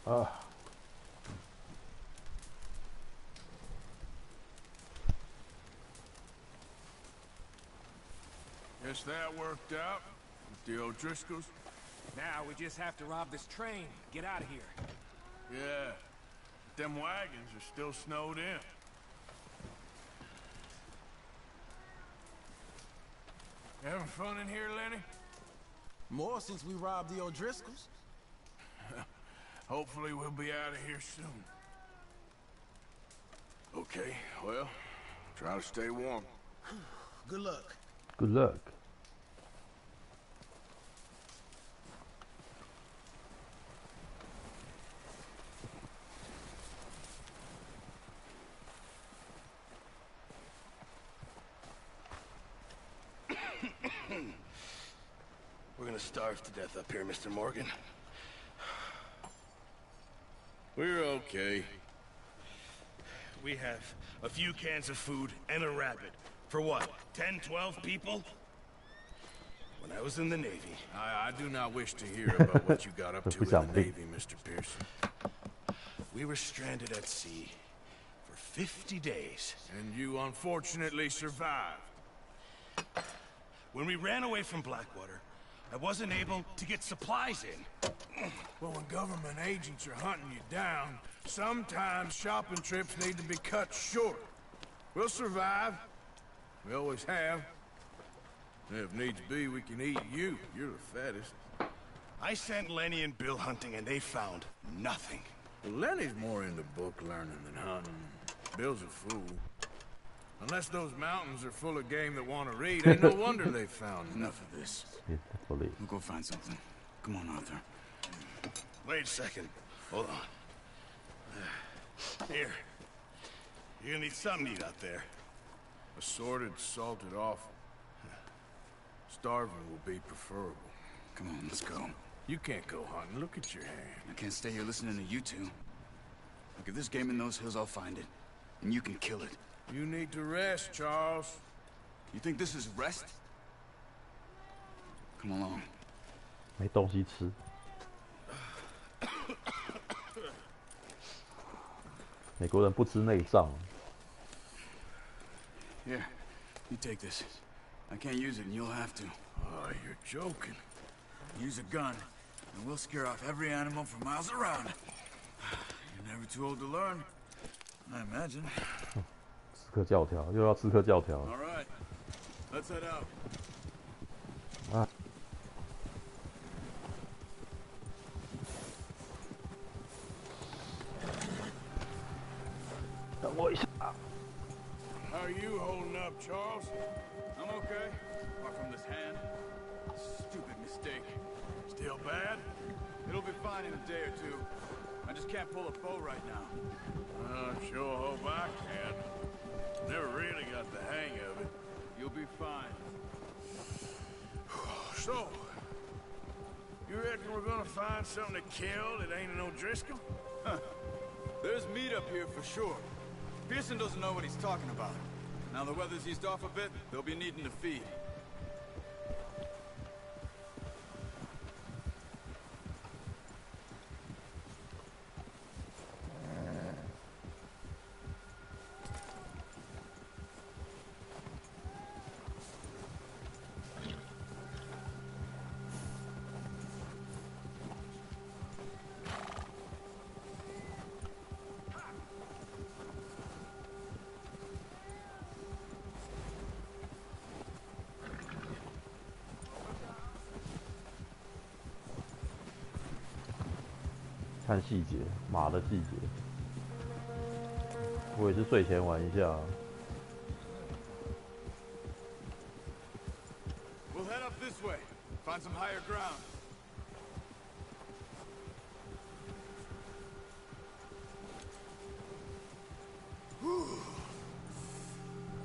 啊。Guess that worked out with the O'Driscolls. Now we just have to rob this train, get out of here. Yeah, but them wagons are still snowed in. Having fun in here, Lenny? More since we robbed the O'Driscolls. Hopefully we'll be out of here soon. Okay, well, try to stay warm. Good luck. Good luck. We're gonna starve to death up here, Mr. Morgan. We're okay. We have a few cans of food and a rabbit. For what, 10, 12 people? When I was in the Navy... I do not wish to hear about what you got up to in the Navy, Mr. Pearson. We were stranded at sea for 50 days. And you unfortunately survived. When we ran away from Blackwater, I wasn't able to get supplies in. Well, when government agents are hunting you down, sometimes shopping trips need to be cut short. We'll survive. We always have. And if needs be, we can eat you. You're the fattest. I sent Lenny and Bill hunting, and they found nothing. Well, Lenny's more into book learning than hunting. Bill's a fool. Unless those mountains are full of game that want to read, ain't no wonder they found Enough of this. We'll go find something. Come on, Arthur. Wait a second. Hold on. Here. You're gonna need something to eat out there. Assorted, salted offal. Starving will be preferable. Come on, let's go. You can't go hunting. Look at your hand. I can't stay here listening to you two. Look, if there's game in those hills, I'll find it. And you can kill it. You need to rest, Charles. You think this is rest? Come along. 没东西吃。美国人不吃内脏。Here, you take this. I can't use it, and you'll have to. Oh, you're joking. Use a gun, and we'll scare off every animal for miles around. You're never too old to learn, I imagine. 刺客教条，又要刺客教条。All right, let's head out. 啊。等我一下。How are you holding up, Charles? I'm okay, apart from this hand. Stupid mistake. Still bad? It'll be fine in a day or two. I just can't pull a bow right now. I sure hope I can. Never really got the hang of it. You'll be fine. So, you reckon we're gonna find something to kill that ain't an O'Driscoll? Huh. There's meat up here for sure. Pearson doesn't know what he's talking about. Now the weather's eased off a bit, they'll be needing to feed.看细节，马的细节。我也是睡前玩一下。We'll head up this way. Find some higher ground.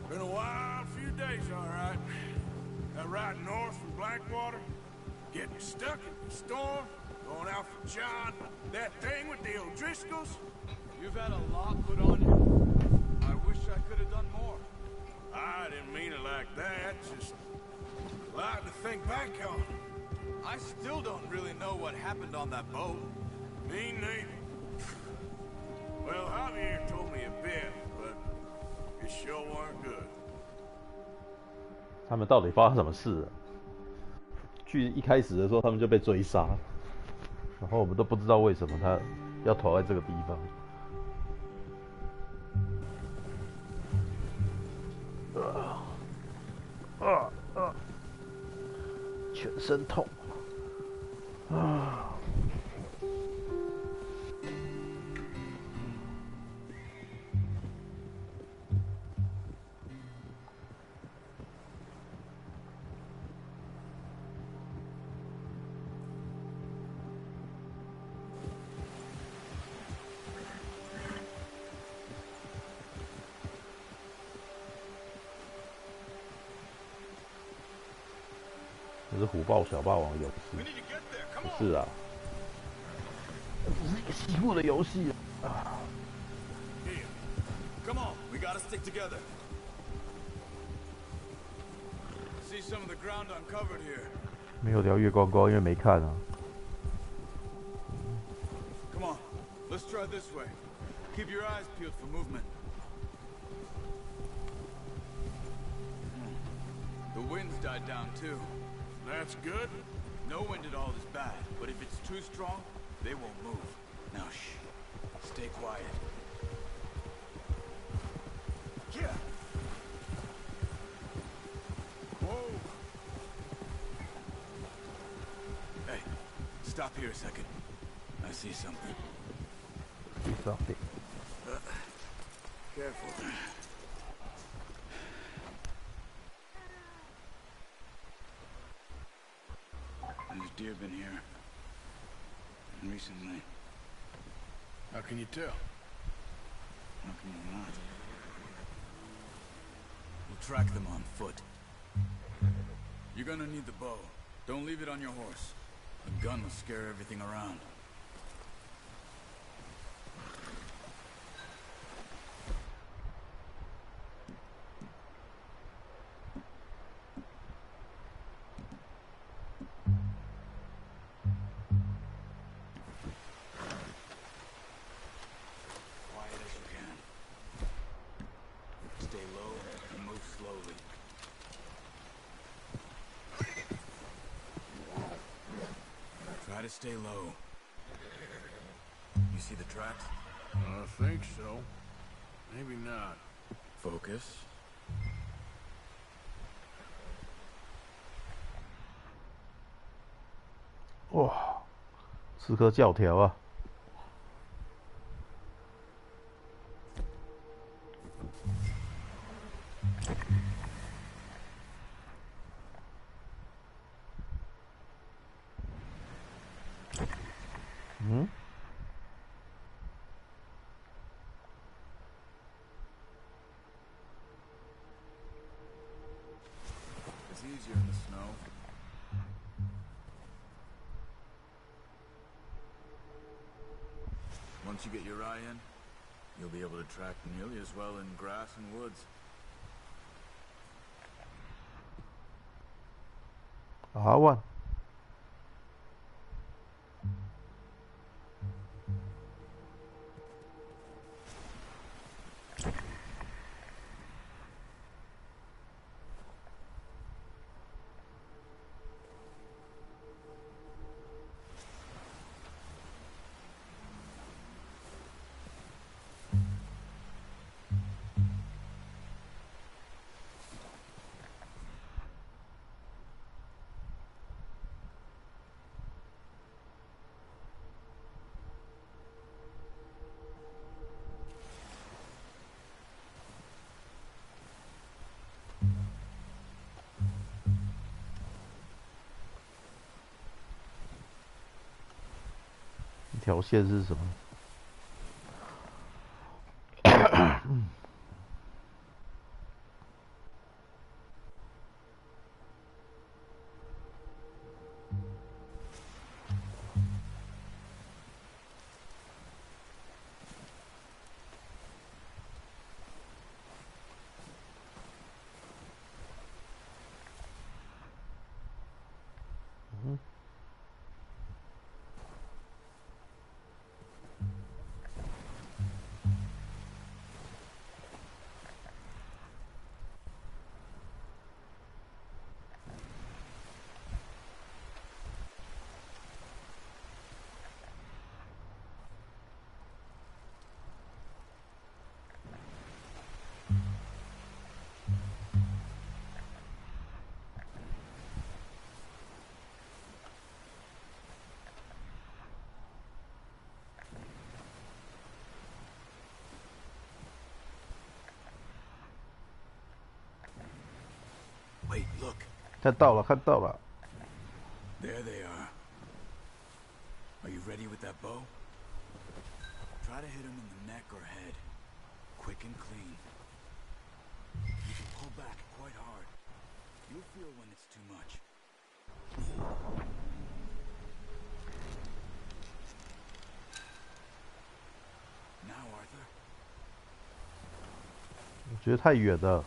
Been a wild few days, all right. That ride north from Blackwater, getting stuck in the storm, going out for John, that thing with the O'Driscolls. You've had a lot put on you. I wish I could have done more. I didn't mean it like that, just a lot to think back on. I still don't really know what happened on that boat. Me neither. Well, Javier told me a bit, but it sure weren't good. 他们到底发生什么事了？剧一开始的时候，他们就被追杀，然后我们都不知道为什么他要逃在这个地方。全身痛啊！这是虎豹小霸王游戏，不是啊，这只是一个西部的游戏啊。Here, come on, we gotta stick together. See some of the ground uncovered here. 没有聊月光光，因为没看啊。Come on, let's try this way. Keep your eyes peeled for movement. The wind's died down too. That's good. No wind at all is bad, but if it's too strong, they won't move. Now shh. Stay quiet. Yeah. Whoa. Hey, stop here a second. I see something. Something. Careful. There's deer been here. Recently. How can you tell? How can you not? We'll track them on foot. You're gonna need the bow. Don't leave it on your horse. The gun will scare everything around. Try to stay low. You see the tracks? I think so. Maybe not. Focus. 哇，刺客教条啊！嗯？ It's easier in the snow. Once you get your eye in, you'll be able to track nearly as well in grass and woods. 啊万。 一条线是什么？ Wait, look. 看到了，看到了。 There they are. Are you ready with that bow? Try to hit him in the neck or head. Quick and clean. You can pull back quite hard. You'll feel when it's too much. Now, Arthur. 我觉得太远了。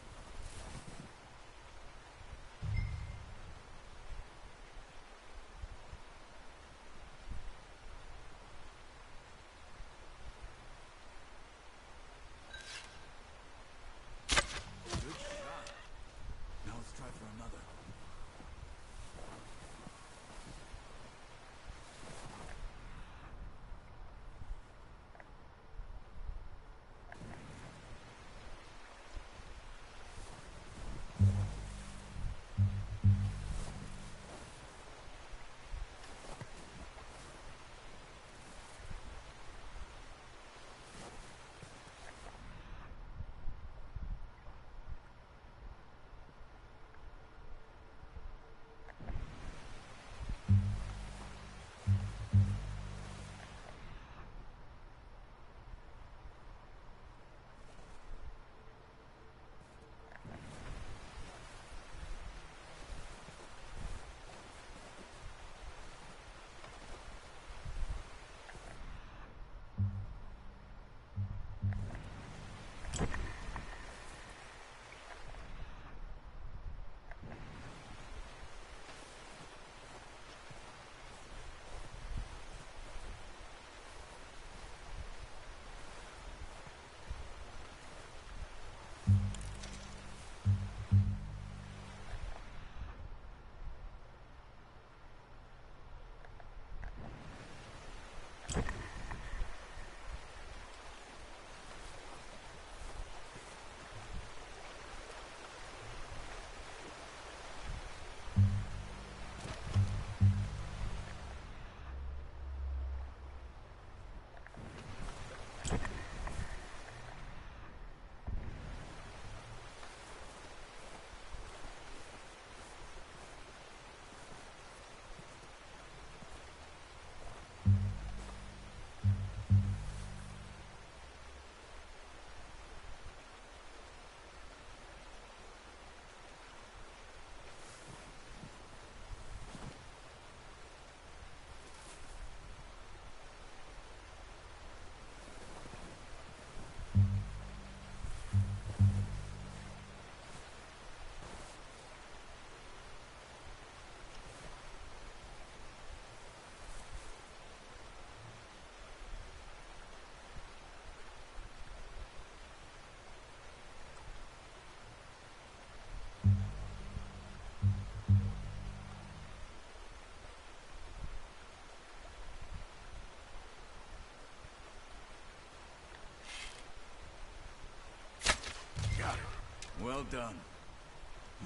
Well done.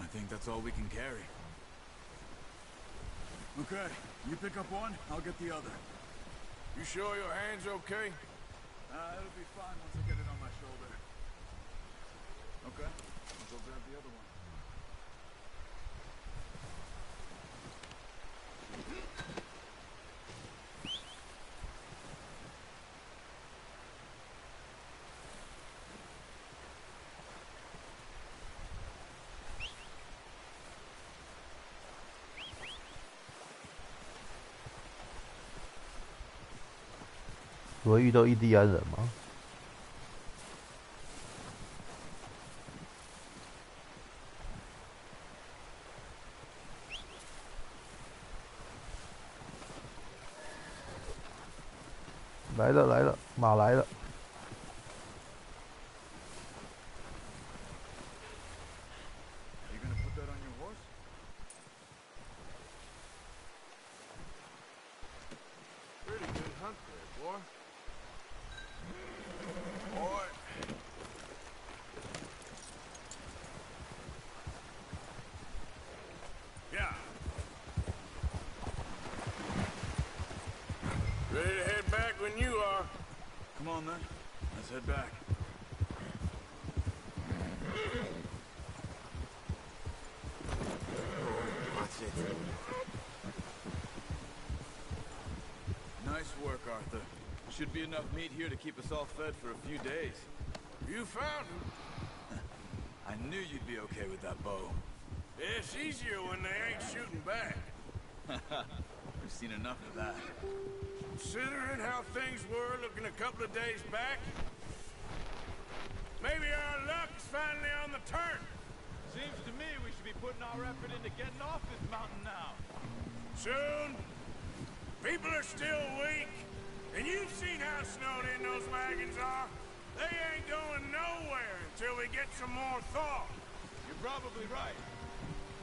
I think that's all we can carry. Okay, you pick up one, I'll get the other. You sure your hand's okay? It'll be fine once I get it on my shoulder. Okay, I'll go grab the other one.我会遇到印第安人吗？来了来了，马来了。 Come on then, let's head back. Nice work, Arthur. Should be enough meat here to keep us all fed for a few days. You found him. I knew you'd be okay with that bow. It's easier when they ain't shooting back. We've seen enough of that. Considering how things were looking a couple of days back, maybe our luck is finally on the turn. Seems to me we should be putting our effort into getting off this mountain now. Soon. People are still weak, and you've seen how snowed in those wagons are. They ain't going nowhere until we get some more thaw. You're probably right.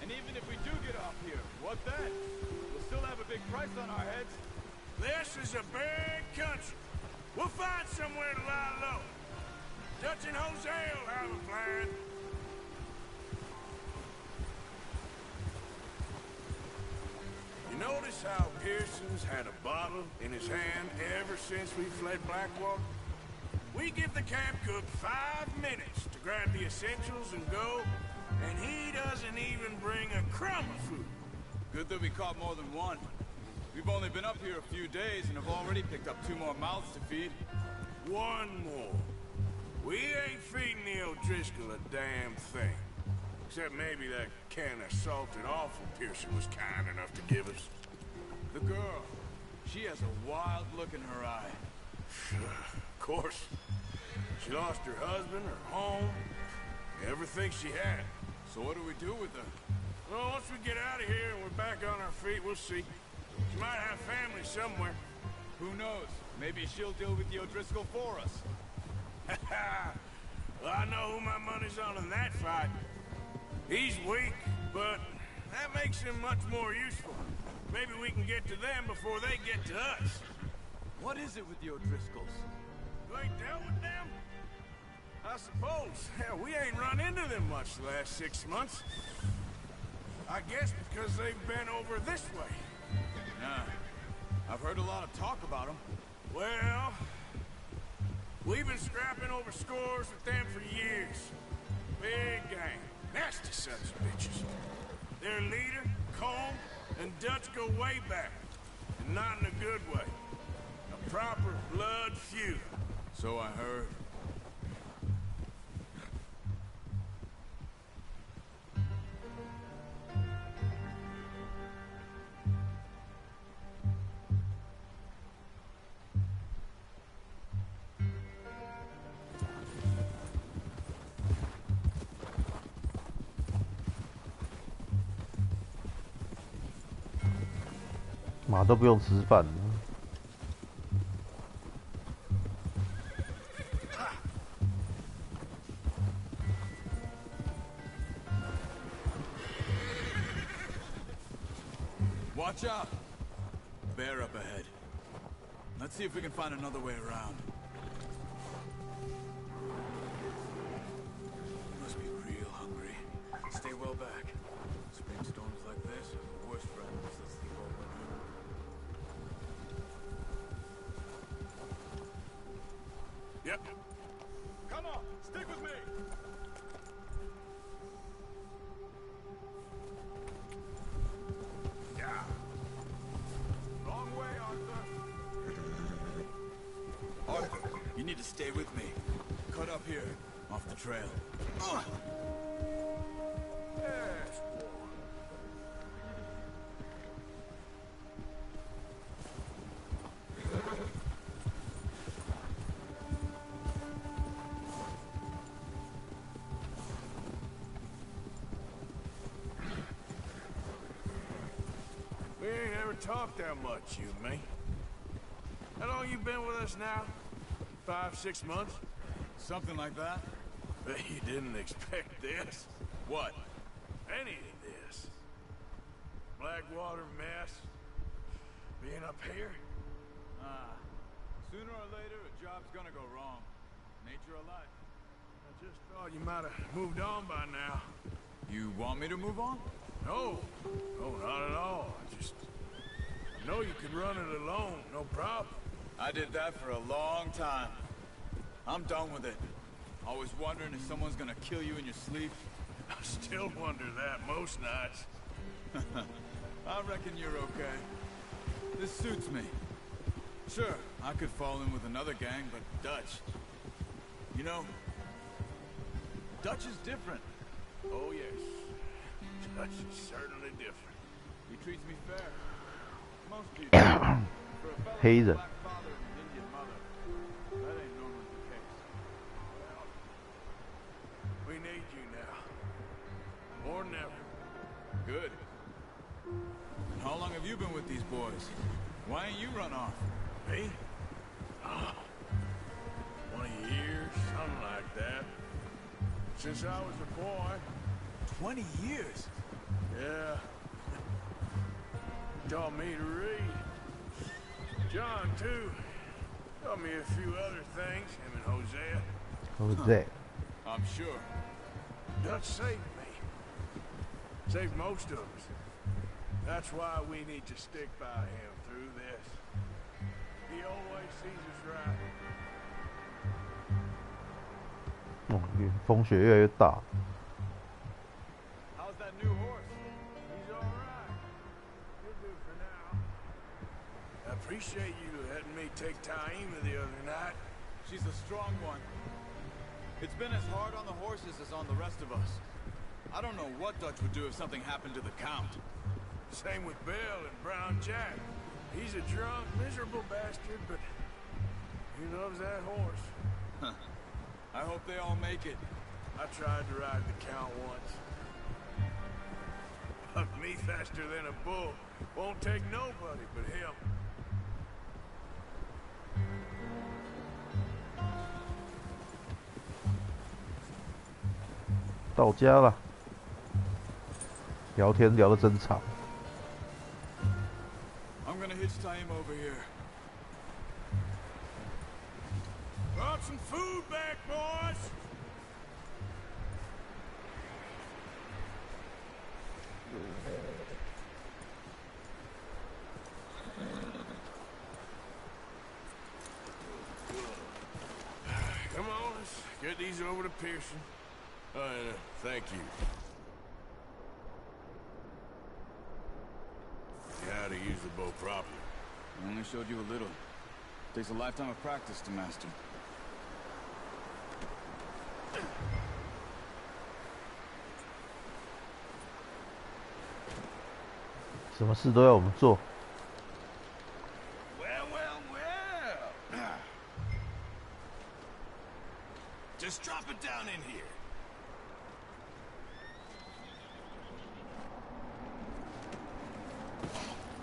And even if we do get off here, what then? We'll still have a big price on our heads. This is a big country. We'll find somewhere to lie low. Dutch and Jose will have a plan. You notice how Pearson's had a bottle in his hand ever since we fled Blackwater? We give the camp cook 5 minutes to grab the essentials and go, and he doesn't even bring a crumb of food. Good that we caught more than one. We've only been up here a few days and have already picked up 2 more mouths to feed. 1 more. We ain't feeding the O'Driscoll a damn thing. Except maybe that can of salted offal Pearson was kind enough to give us. The girl. She has a wild look in her eye. Of course. She lost her husband, her home, everything she had. So what do we do with her? Well, once we get out of here and we're back on our feet, we'll see. She might have family somewhere. Who knows? Maybe she'll deal with the O'Driscoll for us. Well, I know who my money's on in that fight. He's weak, but that makes him much more useful. Maybe we can get to them before they get to us. What is it with the O'Driscolls? You ain't dealt with them? I suppose. Hell, we ain't run into them much the last 6 months. I guess because they've been over this way. Nah. I've heard a lot of talk about them. Well, we've been scrapping over scores with them for years. Big gang. Nasty sons of bitches. Their leader, Colm, and Dutch go way back. And not in a good way. A proper blood feud. So I heard.马都不用吃饭了。Watch out! Bear up ahead. Let's see if we can find another way around. Must be real hungry. Stay well back. Spring storms like this are the worst for animals that sleep all winter. Yep. Come on, stick with me! Yeah. Wrong way, Arthur. Arthur, you need to stay with me. Cut up here, off the trail. Yes. We ain't ever talked that much, you and me. How long you been with us now? 5, 6 months? Something like that? Bet you didn't expect this. What? Any of this. Blackwater mess. Being up here. Sooner or later, a job's gonna go wrong. Nature of life. I just thought you might have moved on by now. You want me to move on? No. No, not at all. I know you could run it alone, no problem. I did that for a long time. I'm done with it. Always wondering if someone's gonna kill you in your sleep. I still wonder that most nights. I reckon you're okay. This suits me. Sure, I could fall in with another gang, but Dutch... You know, Dutch is different. Oh, yes. Dutch is certainly different. He treats me fair. Most people. For a fellow Hazer. with a black father and an Indian mother, that ain't normally the case. Well, we need you now. More than ever. Good. And how long have you been with these boys? Why ain't you run off? Me? 20 years, something like that. Since I was a boy. 20 years? Yeah. Taught me to read. John, too. Taught me a few other things, him and Hosea. Who's that? I'm sure. Dutch saved me. Saved most of us. That's why we need to stick by him through this. He always sees us right. 哦，风雪越来越大。 How's that new horse? He's all right. He'll do for now. I appreciate you letting me take Taima the other night. She's a strong one. It's been as hard on the horses as on the rest of us. I don't know what Dutch would do if something happened to the Count. Same with Bill and Brown Jack. He's a drunk, miserable bastard, but he loves that horse. Huh. I hope they all make it. I tried to ride the Count once. Bucked me faster than a bull. Won't take nobody but him. 到家了，聊天聊得真长。 I'm gonna hitch Taima over here. Brought some food back, boys! Come on, let's get these over to Pearson. Thank you. How to use the bow properly. I only showed you a little. Takes a lifetime of practice to master. 什么事都要我们做。 Well. Just drop it down in here.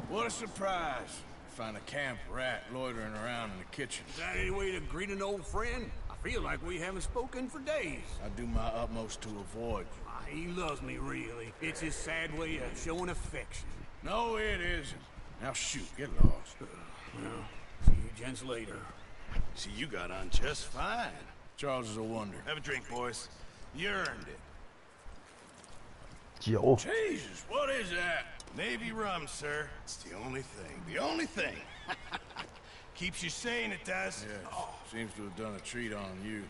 What a surprise. Find a camp rat loitering around in the kitchen. Is that any way to greet an old friend? I feel like we haven't spoken for days. I do my utmost to avoid you. He loves me, really. It's his sad way of showing affection. No, it isn't. Now shoot, get lost. Well, see you gents later. See, you got on just fine. Charles is a wonder. Have a drink, boys. You earned it. 酒。 Jesus, what is that? Navy rum, sir. It's the only thing. The only thing. Keeps you sane, it does. Yes. Oh. Seems to have done a treat on you.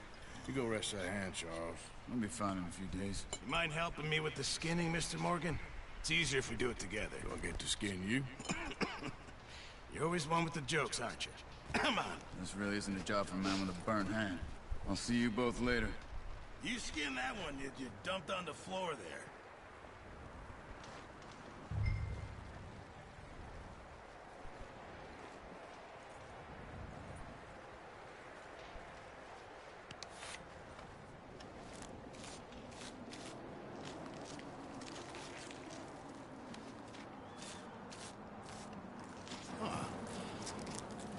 You go rest that hand, Charles. I'll be fine in a few days. You mind helping me with the skinning, Mr. Morgan? It's easier if we do it together. Do I get to skin you? You're always one with the jokes, aren't you? Come on. This really isn't a job for a man with a burnt hand. I'll see you both later. You skin that one you dumped on the floor there.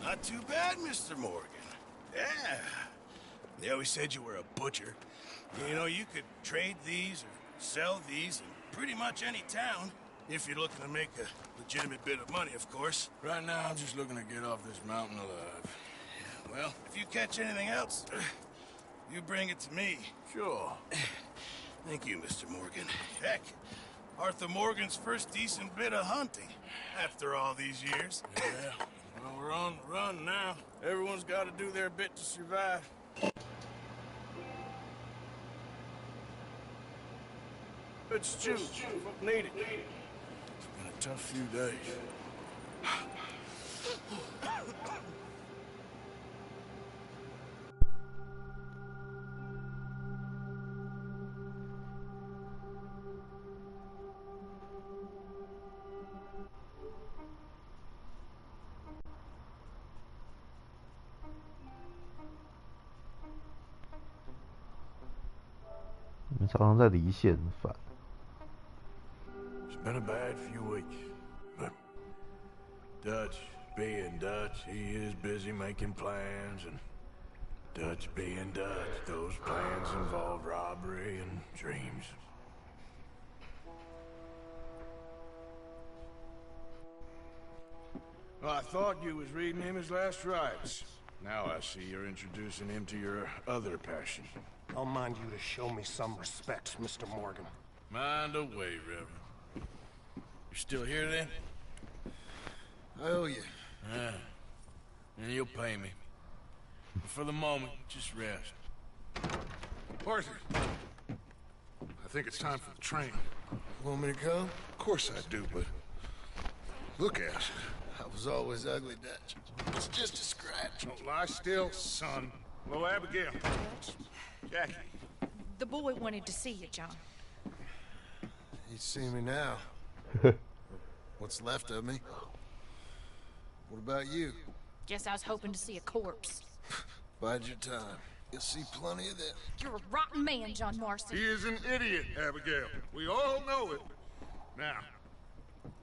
Not too bad, Mr. Morgan. Yeah. They always said you were a butcher. You know, you could trade these or sell these in pretty much any town. If you're looking to make a legitimate bit of money, of course. Right now, I'm just looking to get off this mountain alive. Well, if you catch anything else, you bring it to me. Sure. Thank you, Mr. Morgan. Heck, Arthur Morgan's first decent bit of hunting after all these years. Yeah. Well, we're on the run now. Everyone's got to do their bit to survive. It's juice. Need it. It's been a tough few days. 你们常常在离线，烦。 It's been a bad few weeks, but Dutch being Dutch, he is busy making plans, and Dutch being Dutch, those plans involve robbery and dreams. Well, I thought you was reading him his last rites. Now I see you're introducing him to your other passion. I'll mind you to show me some respect, Mr. Morgan. Mind away, Reverend. You still here then? I owe you. Yeah. And you'll pay me. But for the moment, just rest. Arthur, I think it's time for the train. Want me to come? Of course I do, but look at you. I was always ugly, Dutch. It's just a scratch. Don't lie still, son. Hello, Abigail. Jackie. The boy wanted to see you, John. He'd see me now. What's left of me? What about you? Guess I was hoping to see a corpse. Bide your time. You'll see plenty of them. You're a rotten man, John Marston. He is an idiot, Abigail. We all know it. Now,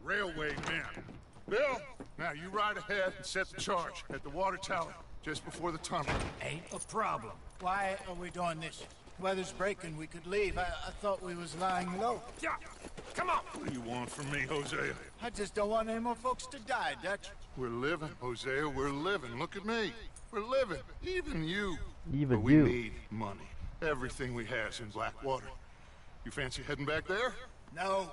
railway men. Bill, now you ride ahead and set the charge at the water tower just before the tunnel. Ain't a problem. Why are we doing this? Weather's breaking. We could leave. I thought we was lying low. Yeah, come on. What do you want from me, Hosea? I just don't want any more folks to die, Dutch. We're living, Hosea. We're living. Look at me. We're living. Even you. Even but we you. need money. Everything we has in Blackwater. You fancy heading back there? No.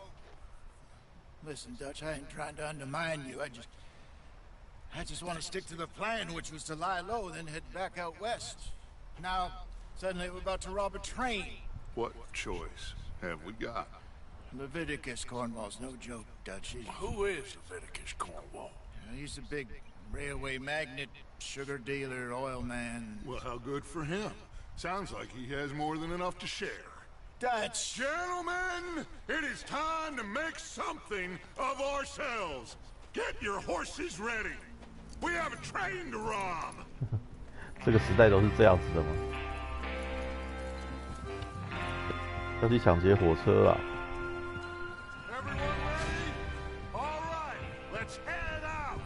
Listen, Dutch, I ain't trying to undermine you. I just want to stick to the plan, which was to lie low, then head back out west. Now, suddenly we're about to rob a train. What choice have we got? Leviticus Cornwall's no joke, Dutch. Who is Leviticus Cornwall? He's a big railway magnate, sugar dealer, oil man. Well, how good for him. Sounds like he has more than enough to share. Dutch! Gentlemen, it is time to make something of ourselves. Get your horses ready. We have a train to rob. 这个时代都是这样子的吗？要去抢劫火车啦！ Everyone ready? All right, let's head out.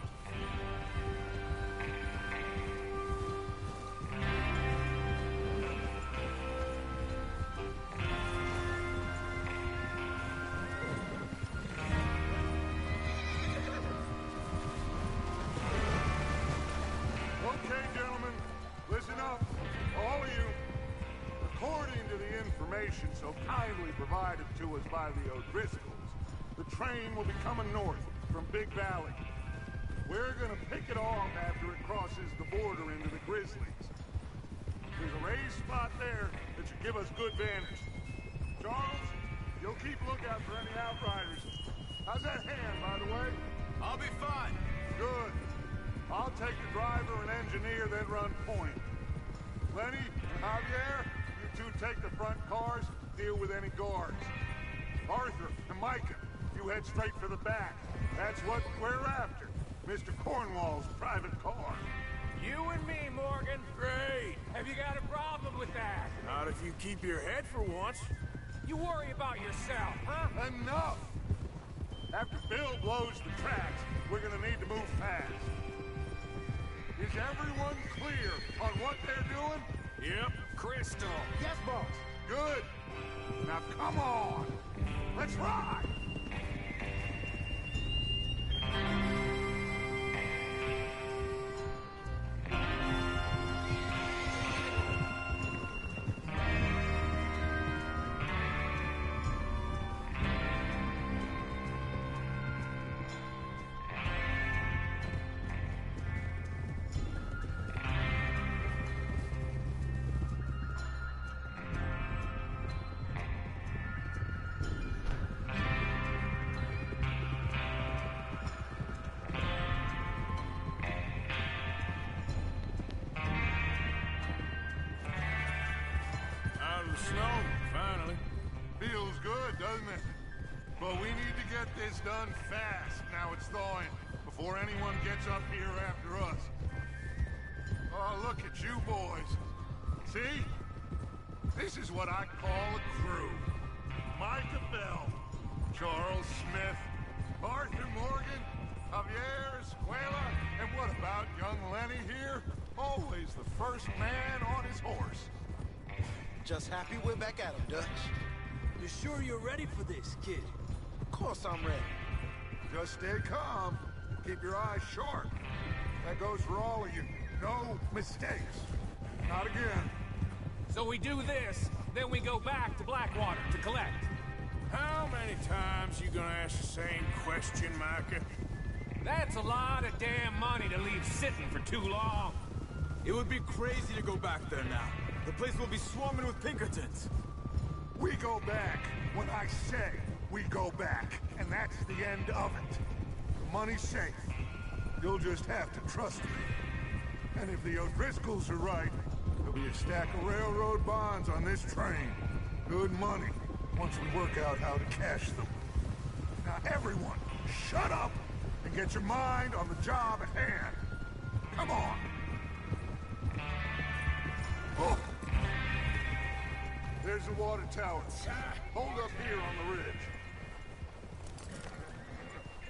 Okay, gentlemen, listen up, all of you. According to the information so kindly provided to us by the O'Driscolls, the train will be coming north from Big Valley. We're gonna pick it off after it crosses the border into the Grizzlies. There's a raised spot there that should give us good vantage. Charles, you'll keep lookout for any outriders. How's that hand, by the way? I'll be fine. Good. I'll take the driver and engineer, then run point. Lenny and Javier, you two take the front cars, deal with any guards. Arthur and Micah, you head straight for the back. That's what we're after. Mr. Cornwall's private car. You and me, Morgan. Great. Have you got a problem with that? Not if you keep your head for once. You worry about yourself, huh? Enough! After Bill blows the tracks, we're gonna need to move fast. Is everyone clear on what they're doing? Yep. Crystal. Yes, boss. Good. Now come on. Let's ride. doesn't it? But we need to get this done fast. Now it's thawing, before anyone gets up here after us. Oh, look at you boys. See? This is what I call a crew. Micah Bell, Charles Smith, Arthur Morgan, Javier Escuela, and what about young Lenny here? Always the first man on his horse. Just happy we're back at him, Dutch. You sure you're ready for this, kid? Of course I'm ready. Just stay calm. Keep your eyes sharp. That goes for all of you. No mistakes. Not again. So we do this, then we go back to Blackwater to collect. How many times you gonna ask the same question, Micah? That's a lot of damn money to leave sitting for too long. It would be crazy to go back there now. The place will be swarming with Pinkertons. We go back when I say we go back, and that's the end of it. The money's safe. You'll just have to trust me. And if the O'Driscolls are right, there'll be a stack of railroad bonds on this train. Good money, once we work out how to cash them. Now everyone, shut up and get your mind on the job at hand. Come on. Oh. There's the water tower. Hold up here on the ridge.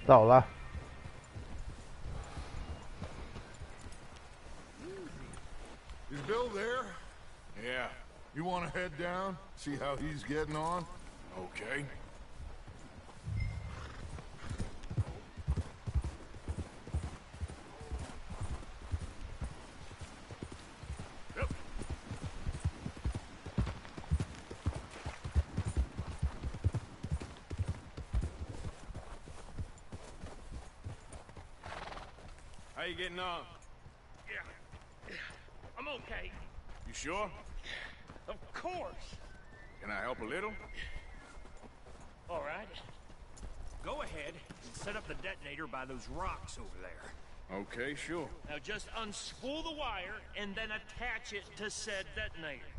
到了。 Is Bill there? Yeah. You want to head down? See how he's getting on? Okay. Yep. How you getting on? I'm okay. You sure? Of course. Can I help a little? All right. Go ahead and set up the detonator by those rocks over there. Okay, sure. Now just unspool the wire and then attach it to said detonator.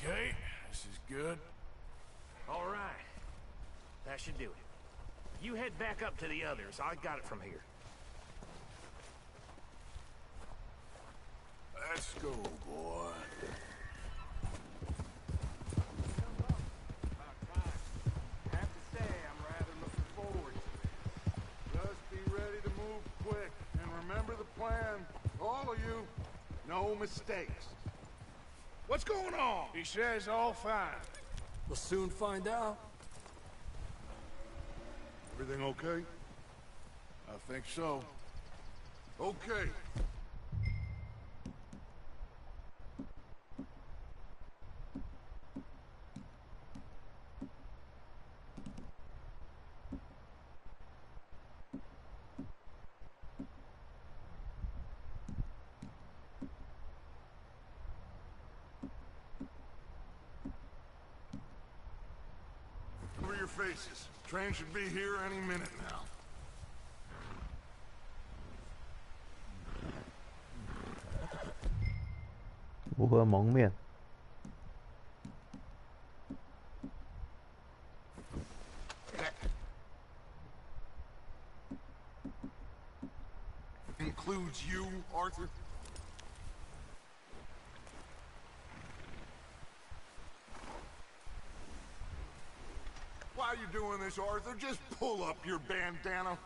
Okay, this is good. All right. That should do it. You head back up to the others. I got it from here. Let's go, boy. I have to say, I'm rather looking forward to it. Just be ready to move quick. And remember the plan. All of you, no mistakes. What's going on? He says all fine. We'll soon find out. Everything okay? I think so. Okay. Cover your faces. Train should be here any minute now. "如何蒙面？" Includes you, Arthur? Why are you doing this, Arthur? Just pull up your bandana.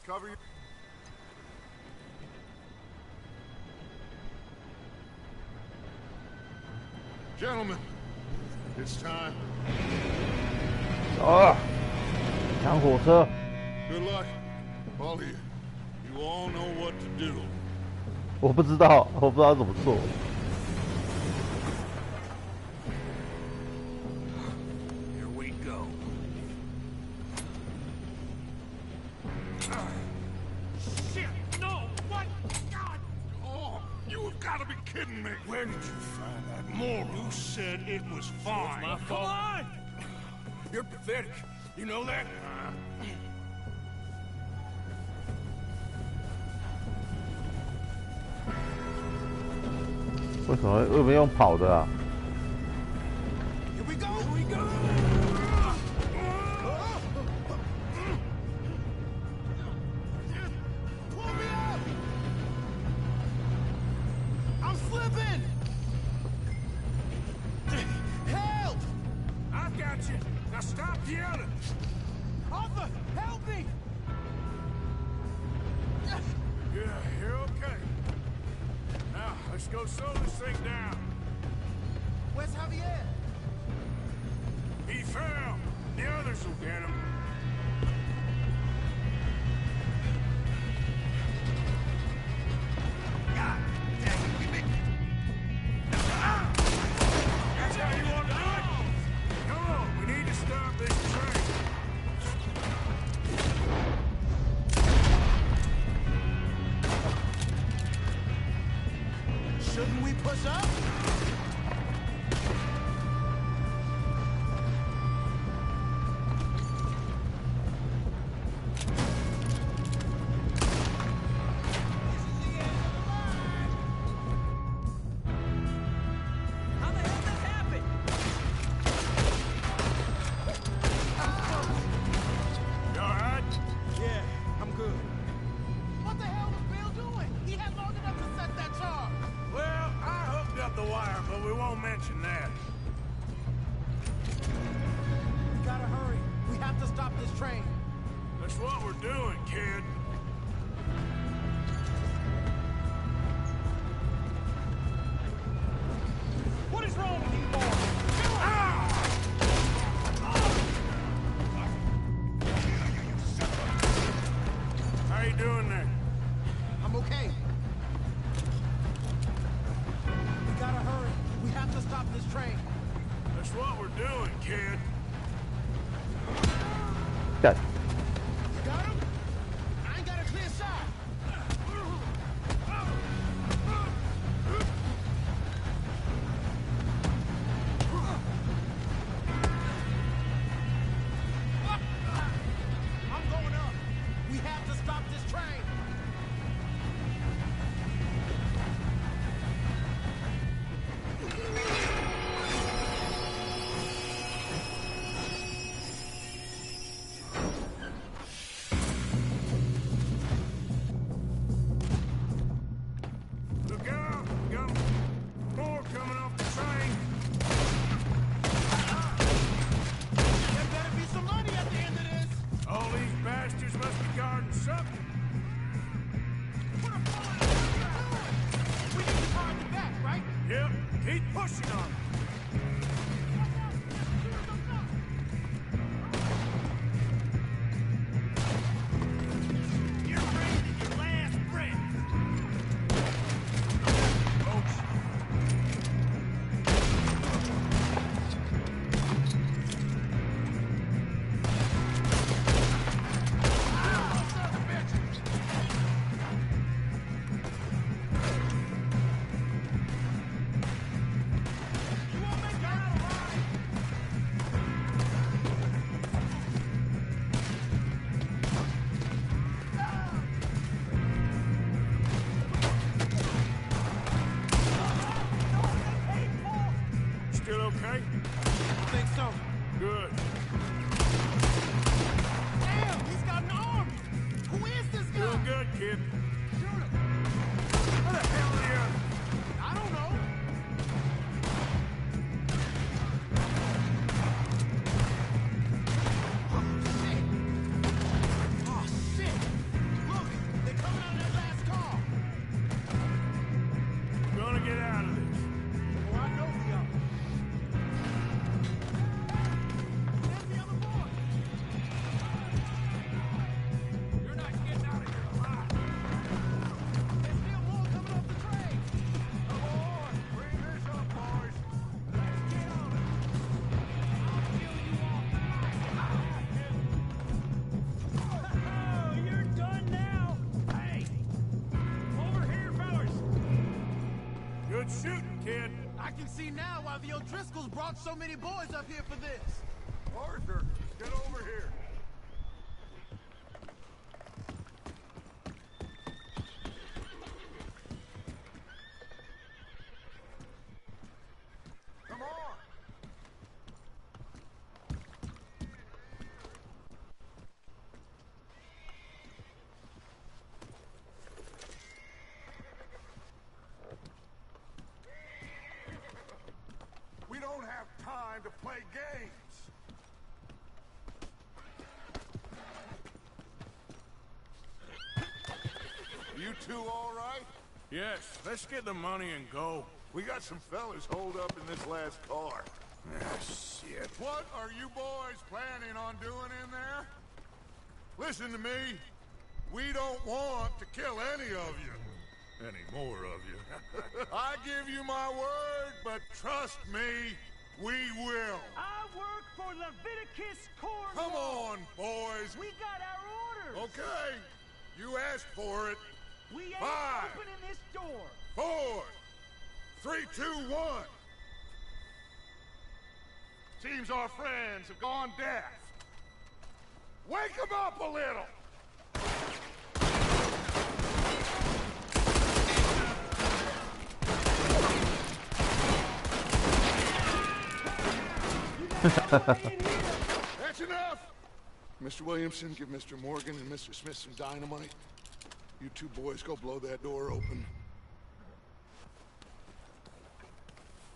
Cover your... Gentlemen, it's time. Oh. 抢火车。Good luck, all of you. You all know what to do. 我不知道怎么做。Here we go. Shit! No! What? God! Oh, you have got to be kidding me. Where did you find that moron? You said it was fine. My fault. Come on! You're pathetic. You know that? 为什么又没用跑的啊？ Here we go! Here we go! Pull me up! I'm slipping! Help! I got you. Now stop yelling. Arthur, help me! Yeah, you're okay. Now, let's go slow this thing down. Where's Javier? He fell. The others will get him. God dang it, give me... That's how you want to do it? Come on, we need to stop this train. Shouldn't we push up? How the hell did this happen? You alright? Yeah, I'm good. What the hell was Bill doing? He had long enough to set that charge. Well, I hooked up the wire, but we won't mention that. We gotta hurry. We have to stop this train. That's what we're doing, kid. What is wrong with you boys? How you doing there? I'm okay. We gotta hurry. We have to stop this train. That's what we're doing, kid.干， Got him? I ain't got a clear shot. I'm going up. We have to stop this train. Look out! Got more coming off the train. There better be some money at the end of this. All these bastards must be guarding something. What the fuck are you doing? We need to guard the back, right? Yep, keep pushing on it. You're breathing your last breath. Still okay? I think so. Good. Damn, he's got an army. Who is this guy? Doing good, kid. Shoot him. Where the hell are you? I don't know. Oh, shit. Look, they're coming out of that last car. We're gonna get out of this. Oh, I know we are. There's the other boy. Good shooting, kid. I can see now why the O'Driscolls brought so many boys up here for this. Arthur, get over here. Come on. We don't have time to play games. You two all right? Yes, let's get the money and go. We got some fellas holed up in this last car. Ah, shit. What are you boys planning on doing in there? Listen to me. We don't want to kill any of you. Any more of you. I give you my word, but trust me, we will. I work for Leviticus Corps. Come on, boys. We got our orders. Okay. You asked for it. We ain't 5, opening this door. 4, 3, 2, 1. Seems our friends have gone deaf. Wake them up a little. That's enough. Mr. Williamson, give Mr. Morgan and Mr. Smith some dynamite. You two boys go blow that door open.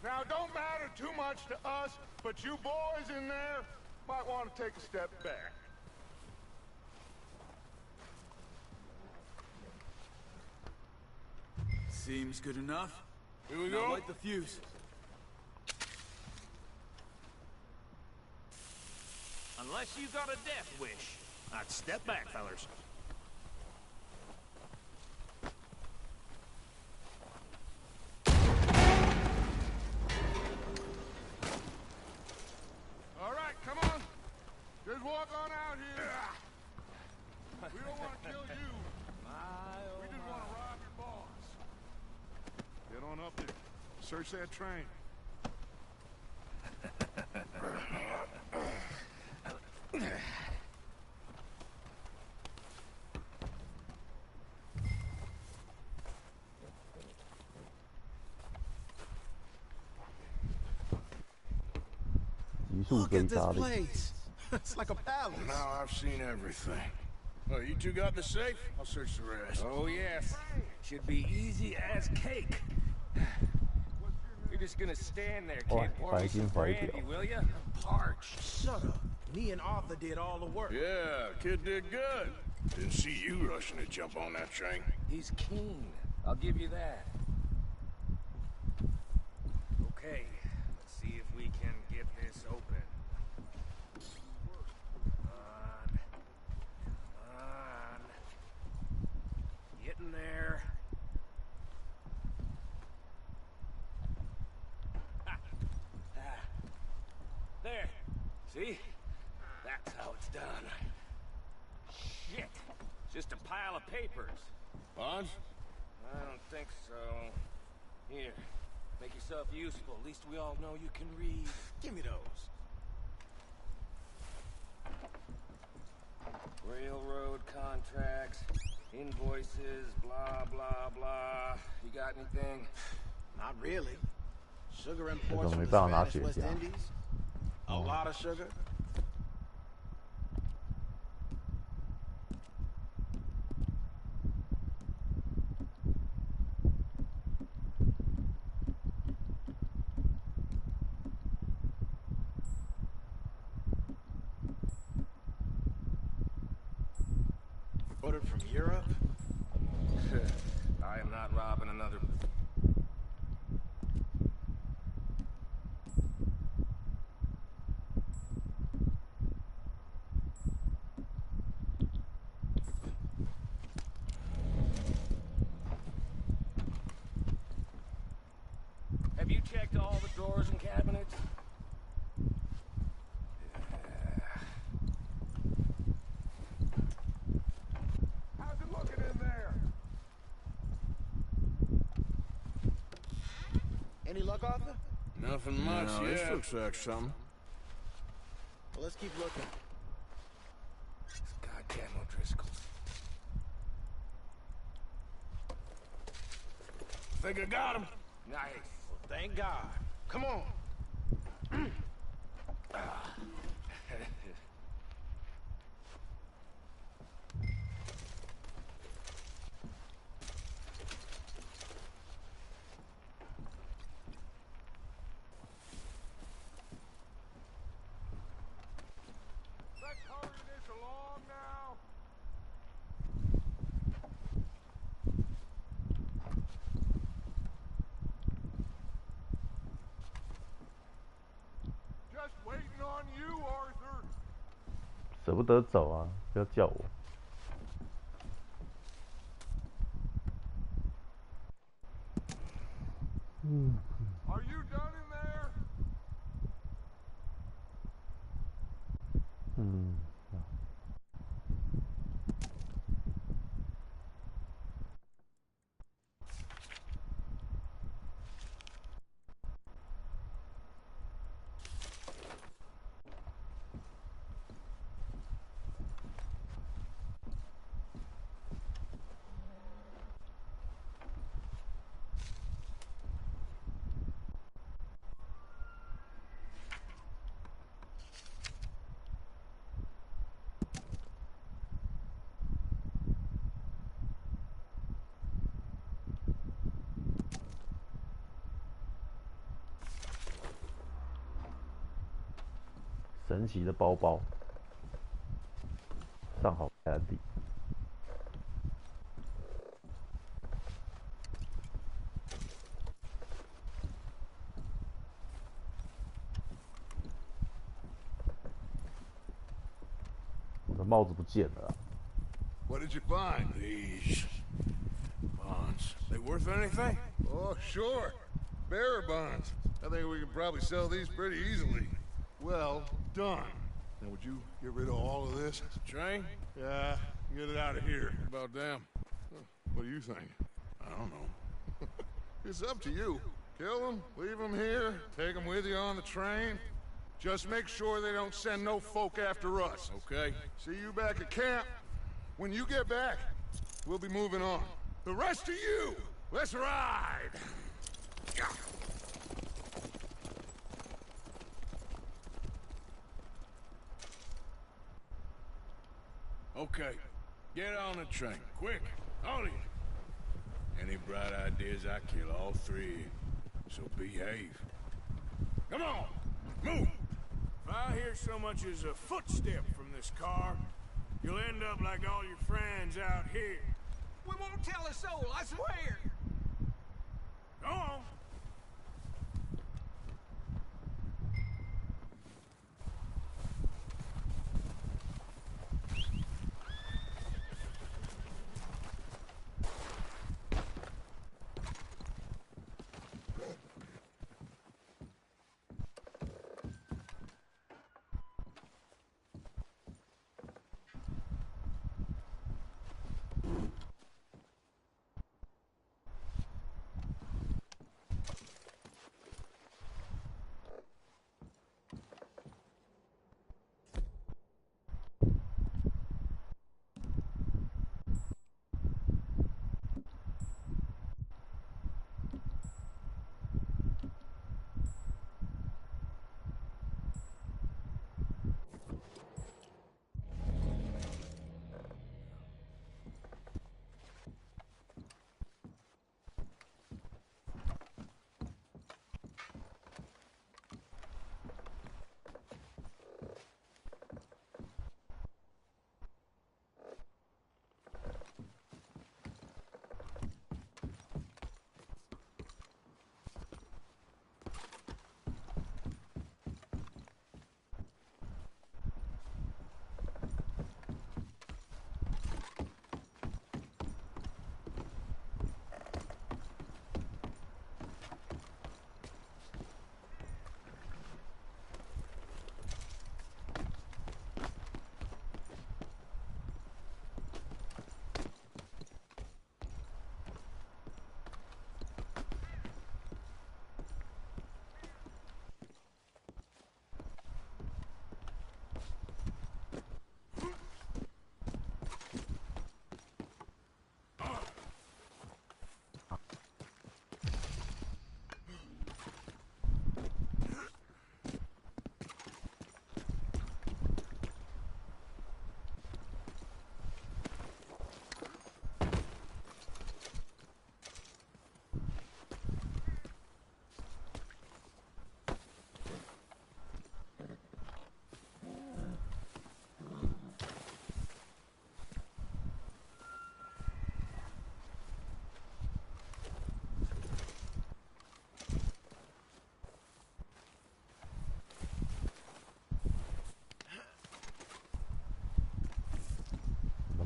Now, don't matter too much to us, but you boys in there might want to take a step back. Seems good enough. Here we Now go. light the fuse. Unless you got a death wish. I'd step back, fellers. All right, come on. Just walk on out here. We don't want to kill you. We just want to rob your boss. Get on up there. Search that train. Look at this place. It's like a palace. Now I've seen everything. Oh, you two got the safe? I'll search the rest. Oh, yes. Should be easy as cake. You're just gonna stand there, kid. Pour me some brandy, will ya? I'm parched. Shut up. Me and Arthur did all the work. Yeah, kid did good. Didn't see you rushing to jump on that train. He's keen. I'll give you that. Okay, let's see if we can get this open. Come on. Getting there. Ha. Ah. There. See? That's how it's done. Shit. Just a pile of papers. Bonds? I don't think so. Here. Make yourself useful. At least we all know you can read. Give me those. Railroad contracts, invoices, blah, blah, blah. You got anything? Not really. Sugar imports from the 没办法拿 Spanish 雪 West 茄。 Indies. A lot of sugar. Ordered from Europe? I am not robbing another... Have you checked all the drawers and cabinets? How's it looking in there? Any luck, Arthur? Nothing much No, yet. this looks like something. Well, let's keep looking. These goddamn O'Driscolls. Think I got him. Nice. Well, thank God. Come on. Let's hurry this along now. Just waiting on you, Arthur. 舍不得走啊，不要叫我。Are you done in there? 神奇的包包，上好白兰地。我的帽子不见了啊。What did you find? These bonds. They worth anything? Oh, sure. Bearer bonds. I think we can probably sell these pretty easily. Well done. Now, would you get rid of all of this? Train? Yeah, get it out of here. About them. What do you think? I don't know. It's up to you. Kill them, leave them here, take them with you on the train. Just make sure they don't send no folk after us. Okay. See you back at camp. When you get back, we'll be moving on. The rest of you, let's ride! Okay. Get on the train. Quick. All of you. Any bright ideas, I kill all three. So behave. Come on! Move! If I hear so much as a footstep from this car, you'll end up like all your friends out here. We won't tell a soul, I swear. Go on.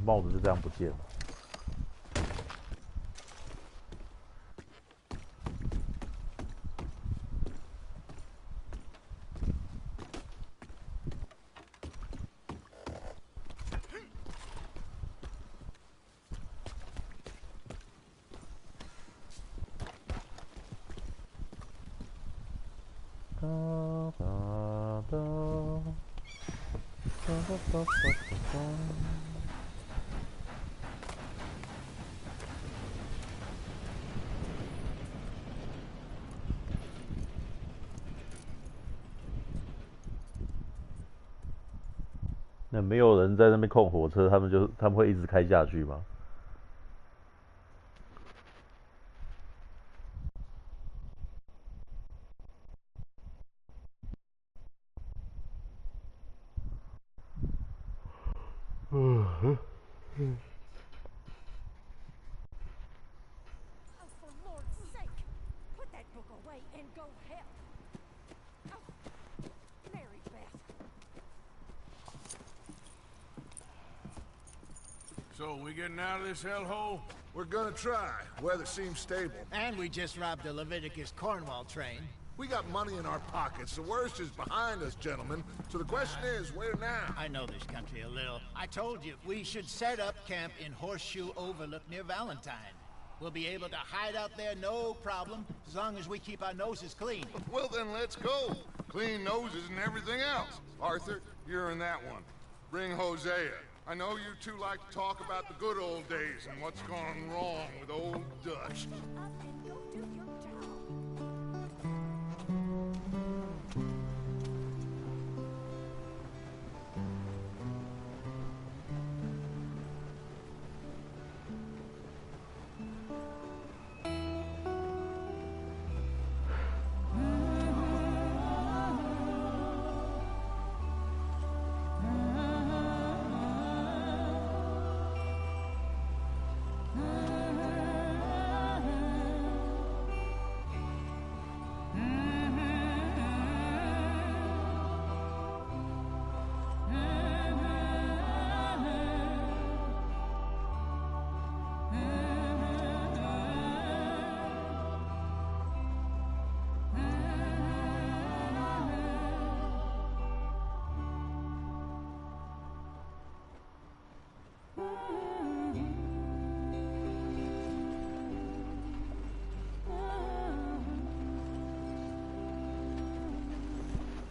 帽子就这样不见了。那没有人在那边控火车，他们会一直开下去吗？So, we getting out of this hellhole? We're gonna try. Weather seems stable. And we just robbed a Leviticus Cornwall train. We got money in our pockets. The worst is behind us, gentlemen. So the question is, where now? I know this country a little. I told you, we should set up camp in Horseshoe Overlook near Valentine. We'll be able to hide out there, no problem, as long as we keep our noses clean. Well, then let's go. Clean noses and everything else. Arthur, you're in that one. Bring Hosea. I know you two like to talk about the good old days and what's gone wrong with old Dutch.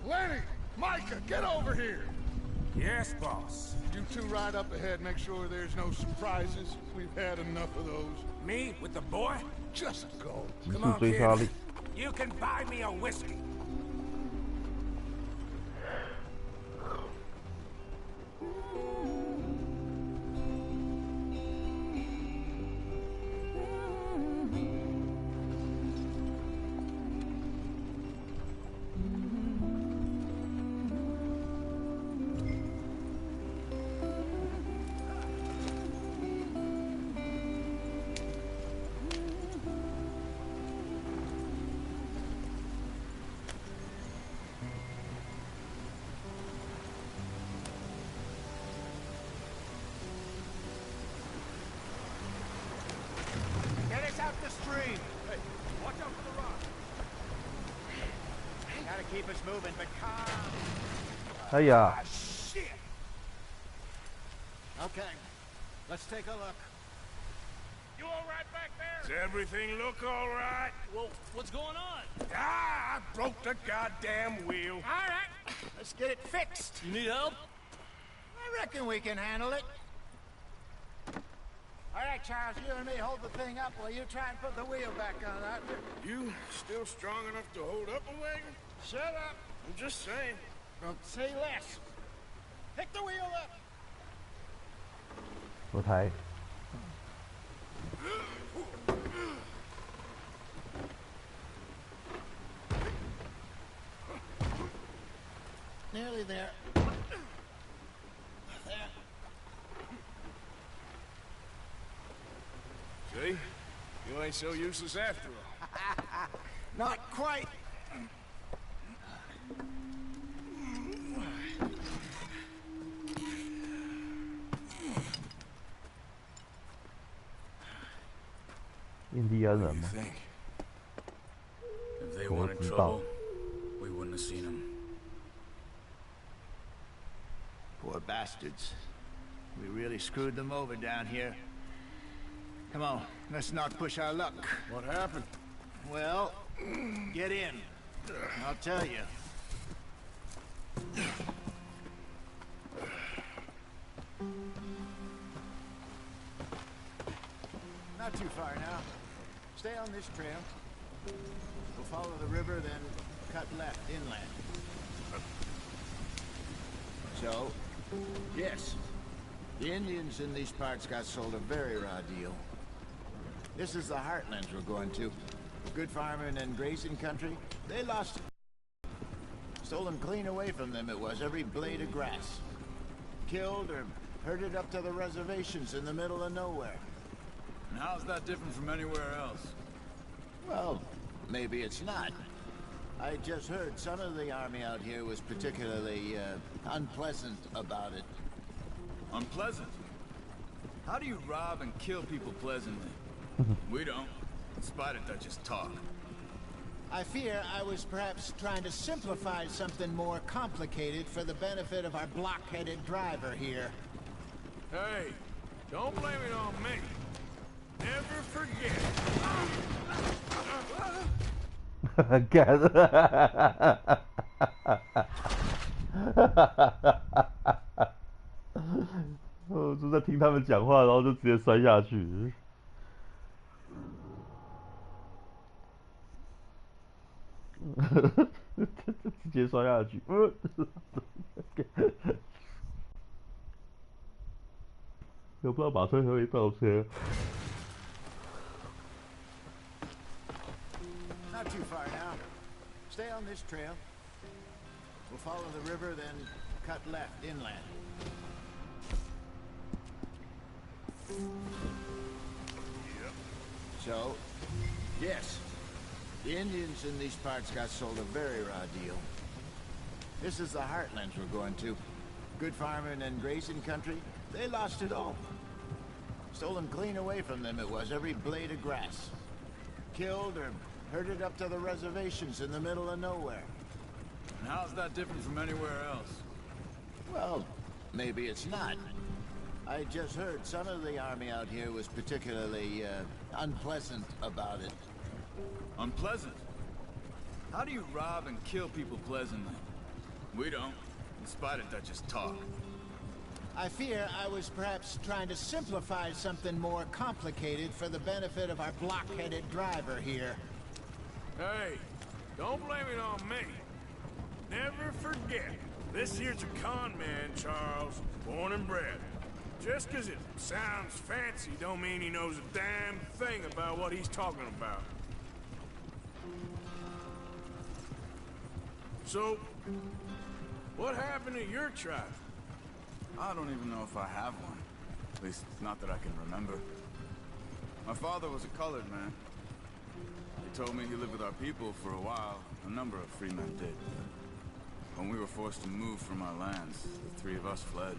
Lenny! Micah, get over here! Yes, boss. You two ride up ahead, make sure there's no surprises. We've had enough of those. Me with the boy? Just go. Come on, kid. You can buy me a whiskey. Keep us moving, but calm. Hiya. Ah, shit. Okay, let's take a look. You all right back there? Does everything look all right? Well, what's going on? Ah, I broke the goddamn wheel. All right, let's get it fixed. You need help? I reckon we can handle it. All right, Charles, you and me hold the thing up while you try and put the wheel back on, Arthur. You still strong enough to hold up a wagon? Shut up. I'm just saying. Don't say less. Pick the wheel up. 我抬。 Nearly there. There. See? You ain't so useless after all. Not quite. 印第安人 What 吗 do you think? If they wanted trouble, we wouldn't have seen them. Poor bastards. We really screwed them over down here. Come on, let's not push our luck. What happened? Well, get in. I'll tell you. Not too far now. Stay on this trail. We'll follow the river, then cut left inland. So, yes, the Indians in these parts got sold a very raw deal. This is the heartlands we're going to. Good farming and grazing country. They lost it. Stolen clean away from them it was, every blade of grass. Killed or herded up to the reservations in the middle of nowhere. And how's that different from anywhere else? Well, maybe it's not. I just heard some of the army out here was particularly, unpleasant about it. Unpleasant? How do you rob and kill people pleasantly? We don't. Spider Dutch's talk. I fear I was perhaps trying to simplify something more complicated for the benefit of our block-headed driver here. Hey, don't blame it on me. Never forget.干！我就在听他们讲话，然后就直接摔下去。直接摔下去。又不知道马车会不会倒车。Not too far now. Stay on this trail. We'll follow the river, then cut left inland. Yep. So, yes, the Indians in these parts got sold a very raw deal. This is the heartlands we're going to. Good farming and grazing country. They lost it all. Stolen clean away from them it was, every blade of grass. Killed or herded up to the reservations in the middle of nowhere. And how's that different from anywhere else? Well, maybe it's not. I just heard some of the army out here was particularly, unpleasant about it. Unpleasant? How do you rob and kill people pleasantly? We don't. Spider Dutch's talk. I fear I was perhaps trying to simplify something more complicated for the benefit of our block-headed driver here. Hey, don't blame it on me. Never forget, this here's a con man, Charles, born and bred. Just 'cause it sounds fancy don't mean he knows a damn thing about what he's talking about. So, what happened to your tribe? I don't even know if I have one. At least, not that I can remember. My father was a colored man. He told me he lived with our people for a while. A number of free men did. When we were forced to move from our lands, the three of us fled.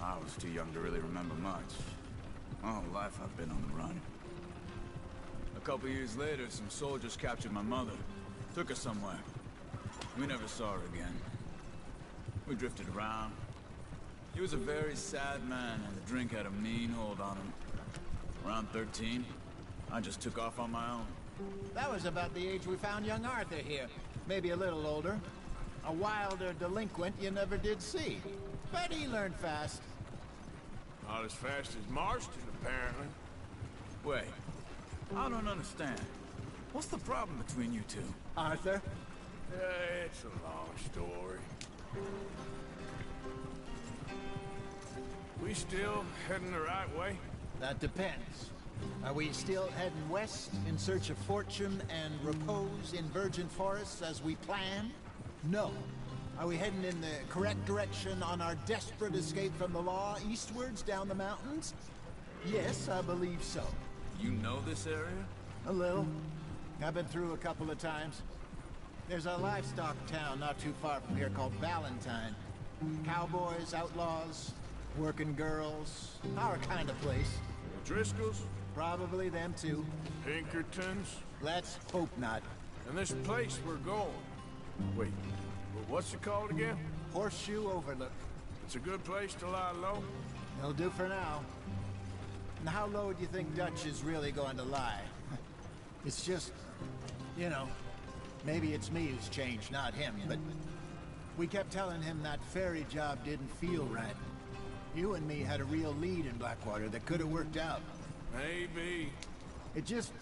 I was too young to really remember much. My whole life I've been on the run. A couple years later, some soldiers captured my mother. Took her somewhere. We never saw her again. We drifted around. He was a very sad man, and the drink had a mean hold on him. Around 13, I just took off on my own. That was about the age we found young Arthur here. Maybe a little older. A wilder delinquent you never did see. But he learned fast. Not as fast as Marston, apparently. Wait, I don't understand. What's the problem between you two? Arthur? It's a long story. We still heading the right way? That depends. Are we still heading west in search of fortune and repose in virgin forests as we planned? No. Are we heading in the correct direction on our desperate escape from the law eastwards down the mountains? Yes, I believe so. You know this area? A little. I've been through a couple of times. There's a livestock town not too far from here called Valentine. Cowboys, outlaws, working girls, our kind of place. Driscoll's? Probably them too. Pinkertons? Let's hope not. And this place we're going. Wait, what's it called again? Horseshoe Overlook. It's a good place to lie low? It'll do for now. And how low do you think Dutch is really going to lie? It's just, you know, maybe it's me who's changed, not him, but we kept telling him that ferry job didn't feel right. You and me had a real lead in Blackwater that could have worked out. Maybe. It just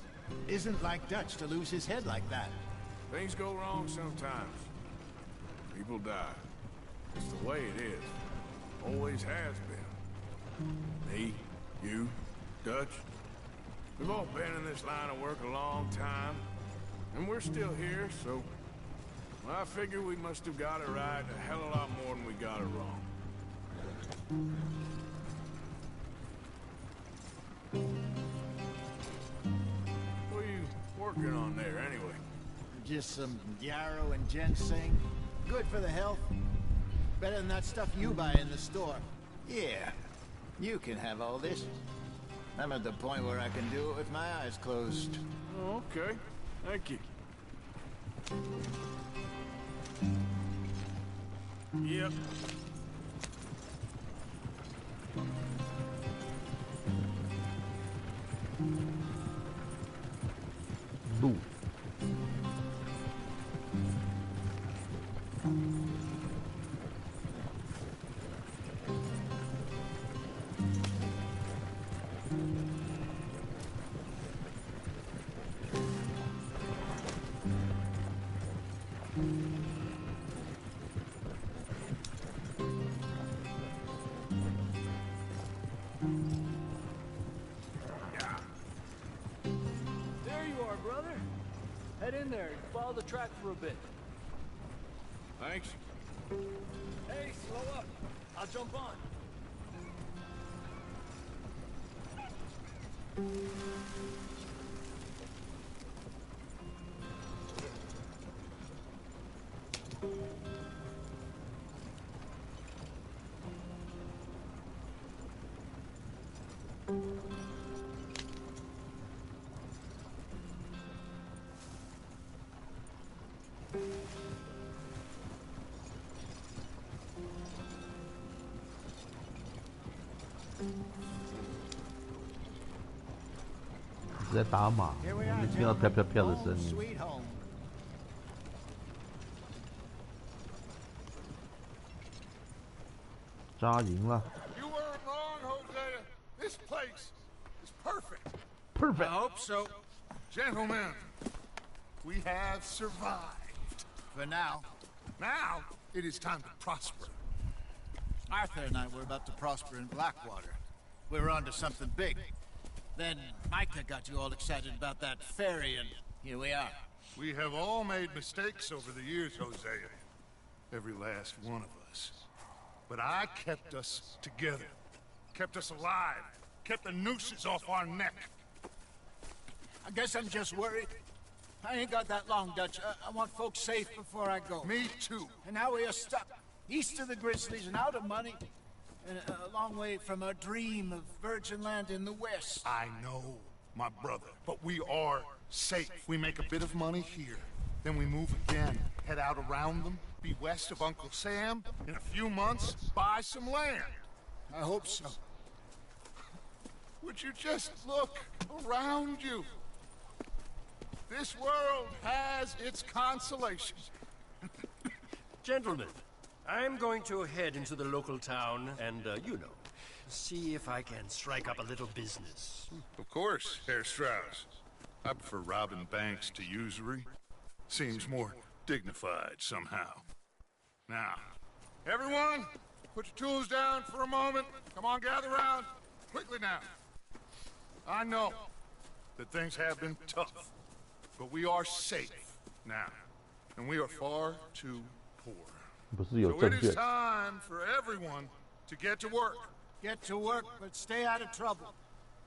isn't like Dutch to lose his head like that. Things go wrong sometimes. People die. It's the way it is. Always has been. Me, you, Dutch. We've all been in this line of work a long time. And we're still here, so... well, I figure we must have got it right a hell of a lot more than we got it wrong. What are you working on there, anyway? Just some yarrow and ginseng. Good for the health. Better than that stuff you buy in the store. Yeah, you can have all this. I'm at the point where I can do it with my eyes closed. Oh, okay. Thank you. Yep. Boo. There you are, brother. Head in there and follow the track for a bit. Thanks. Hey, slow up. I'll jump on.在打马，你听到飘飘飘的声音。 Sweet home. 扎营了。 You weren't wrong, Hosea. This place is perfect. Perfect. I hope so. Gentlemen, we have survived. For now. Now, it is time to prosper. Arthur and I were about to prosper in Blackwater. We were onto something big. Then Micah got you all excited about that ferry, and here we are. We have all made mistakes over the years, Hosea. Every last one of us. But I kept us together. Kept us alive. Kept the nooses off our neck. I guess I'm just worried. I ain't got that long, Dutch. I want folks safe before I go. Me too. And now we are stuck. East of the Grizzlies and out of money. And a long way from our dream of virgin land in the west. I know, my brother. But we are safe. We make a bit of money here. Then we move again. Head out around them. Be west of Uncle Sam. In a few months, buy some land. I hope so. Would you just look around you? This world has its consolations. Gentlemen, I'm going to head into the local town and, you know, see if I can strike up a little business. Of course, Herr Strauss. I prefer robbing banks to usury. Seems more dignified somehow. Now, everyone, put your tools down for a moment. Come on, gather round. Quickly now. I know that things have been tough, but we are safe now, and we are far too poor. So it is time for everyone to get to work. Get to work, but stay out of trouble.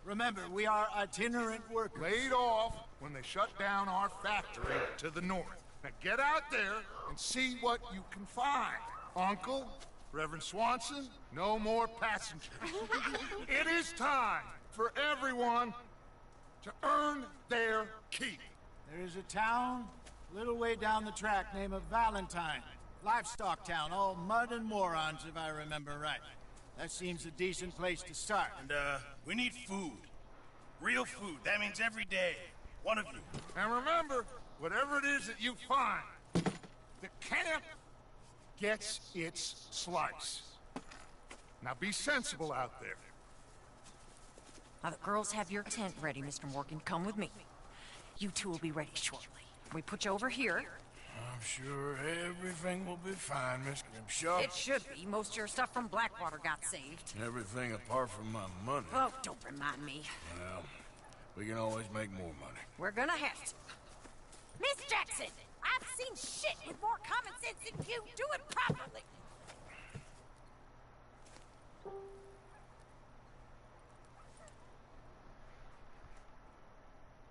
Remember, we are itinerant workers. Laid off when they shut down our factory to the north. Now get out there and see what you can find. Uncle, Reverend Swanson, no more passengers. It is time for everyone to earn their keep. There is a town a little way down the track named Valentine. Livestock town, all mud and morons, if I remember right. That seems a decent place to start. And, we need food. Real food. That means every day. One of you. And remember, whatever it is that you find, the camp gets its slice. Now be sensible out there. Now the girls have your tent ready, Mr. Morgan. Come with me. You two will be ready shortly. We put you over here. I'm sure everything will be fine, Miss Grimshaw. It should be. Most of your stuff from Blackwater got saved. Everything apart from my money. Oh, don't remind me. Well, we can always make more money. We're gonna have to. Miss Jackson, I've seen shit with more common sense than you. Do it properly.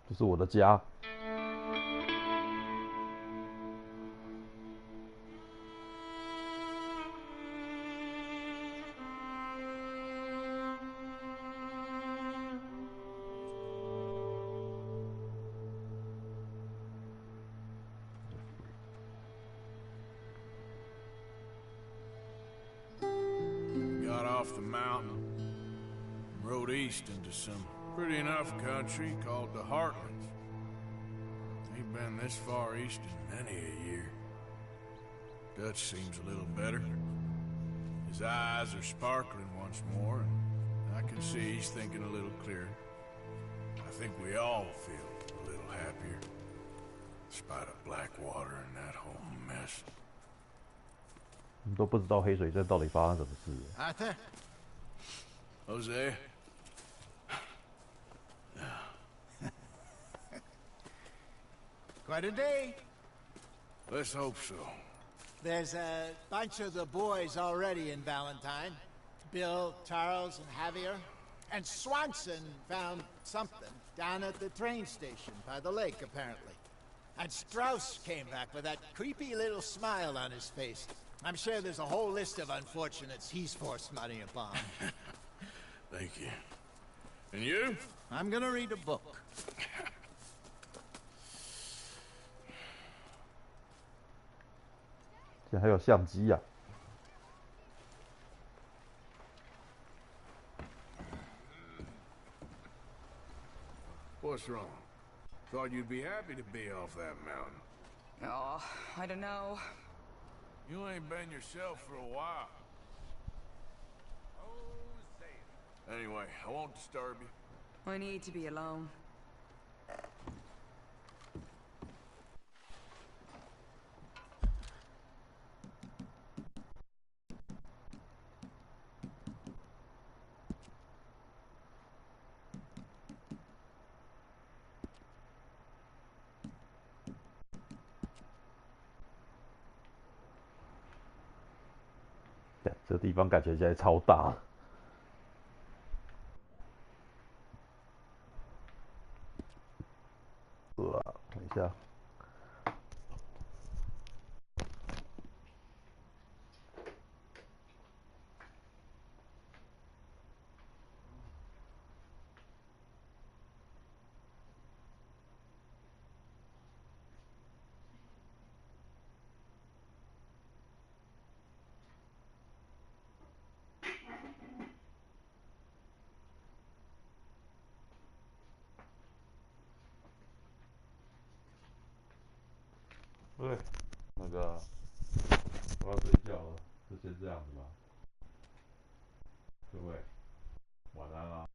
这是我的家。Got off the mountain, rode east into some pretty enough country called the Heartlands. Ain't been this far east in many a year. Dutch seems a little better. His eyes are sparkling once more, and I can see he's thinking a little clearer. I think we all feel a little happier, in spite of Blackwater and that whole mess. 我们都不知道黑水镇到底发生什么事。Arthur? Jose? Quite a day. Let's hope so. There's a bunch of the boys already in Valentine. Bill, Charles, and Javier. And Swanson found something down at the train station by the lake, apparently. And Strauss came back with that creepy little smile on his face. I'm sure there's a whole list of unfortunates he's forced money upon. Thank you. And you? I'm gonna read a book. 这还有相机呀、What's wrong? Thought you'd be happy to be off that mountain. Oh, I don't know. You ain't been yourself for a while. Anyway, I won't disturb you. I need to be alone. Yeah, 这个地方感觉起来超大。等一下。对，那个我要睡觉了，就先这样子吧。各位，晚安啦。